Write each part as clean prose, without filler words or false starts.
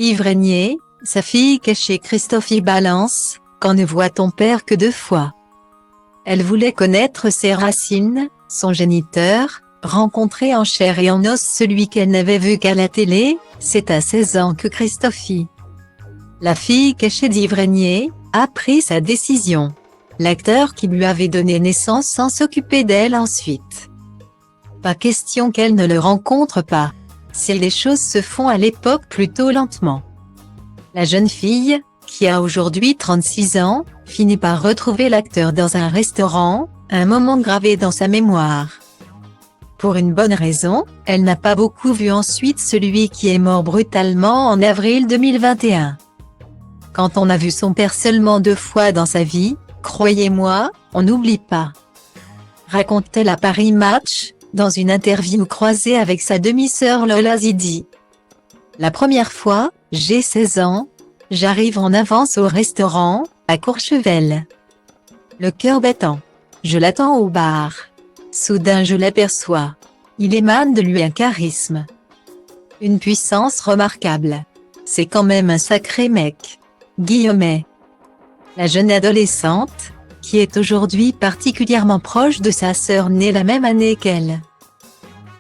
Yves Régnier, sa fille cachée Christophe y balance, quand ne voit ton père que 2 fois. Elle voulait connaître ses racines, son géniteur, rencontrer en chair et en os celui qu'elle n'avait vu qu'à la télé. C'est à 16 ans que Christophe y, la fille cachée d'Yves Régnier, a pris sa décision. L'acteur qui lui avait donné naissance sans s'occuper d'elle ensuite. Pas question qu'elle ne le rencontre pas. Si les choses se font à l'époque plutôt lentement. La jeune fille, qui a aujourd'hui 36 ans, finit par retrouver l'acteur dans un restaurant, un moment gravé dans sa mémoire. Pour une bonne raison, elle n'a pas beaucoup vu ensuite celui qui est mort brutalement en avril 2021. Quand on a vu son père seulement 2 fois dans sa vie, croyez-moi, on n'oublie pas. Raconte-t-elle à Paris Match, dans une interview croisée avec sa demi-sœur Lola Zidi. La première fois, j'ai 16 ans, j'arrive en avance au restaurant, à Courchevel. Le cœur battant. Je l'attends au bar. Soudain je l'aperçois. Il émane de lui un charisme. Une puissance remarquable. C'est quand même un sacré mec. Guillemets. La jeune adolescente, qui est aujourd'hui particulièrement proche de sa sœur née la même année qu'elle,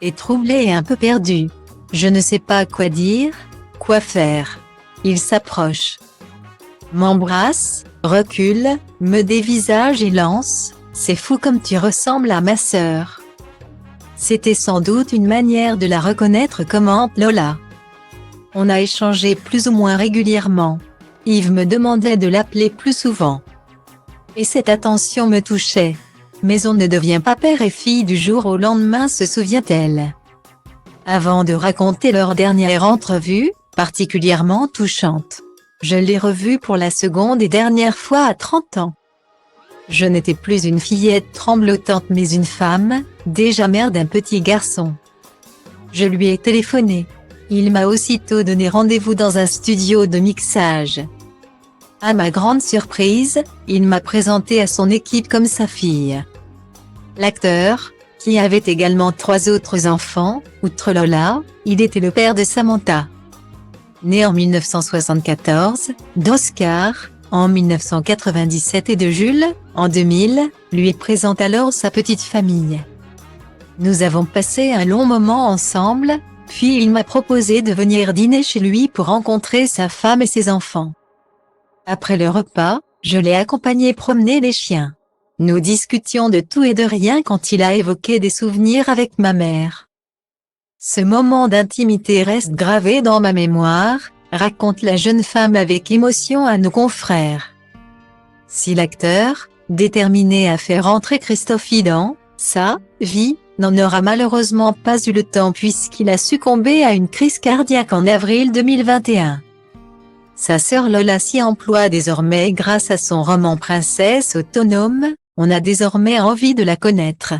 est troublée et un peu perdue. Je ne sais pas quoi dire, quoi faire. Il s'approche, m'embrasse, recule, me dévisage et lance « C'est fou comme tu ressembles à ma sœur ». C'était sans doute une manière de la reconnaître, commente Lola. On a échangé plus ou moins régulièrement. Yves me demandait de l'appeler plus souvent. Et cette attention me touchait. Mais on ne devient pas père et fille du jour au lendemain, se souvient-elle. Avant de raconter leur dernière entrevue, particulièrement touchante. Je l'ai revue pour la seconde et dernière fois à 30 ans. Je n'étais plus une fillette tremblotante mais une femme, déjà mère d'un petit garçon. Je lui ai téléphoné. Il m'a aussitôt donné rendez-vous dans un studio de mixage. À ma grande surprise, il m'a présenté à son équipe comme sa fille. L'acteur, qui avait également 3 autres enfants, outre Lola, il était le père de Samantha. Né en 1974, d'Oscar, en 1997 et de Jules, en 2000, lui présente alors sa petite famille. Nous avons passé un long moment ensemble, puis il m'a proposé de venir dîner chez lui pour rencontrer sa femme et ses enfants. Après le repas, je l'ai accompagné promener les chiens. Nous discutions de tout et de rien quand il a évoqué des souvenirs avec ma mère. Ce moment d'intimité reste gravé dans ma mémoire, raconte la jeune femme avec émotion à nos confrères. Si l'acteur, déterminé à faire entrer Christophe y dans sa vie, n'en aura malheureusement pas eu le temps puisqu'il a succombé à une crise cardiaque en avril 2021. Sa sœur Lola s'y emploie désormais grâce à son roman Princesse autonome, on a désormais envie de la connaître.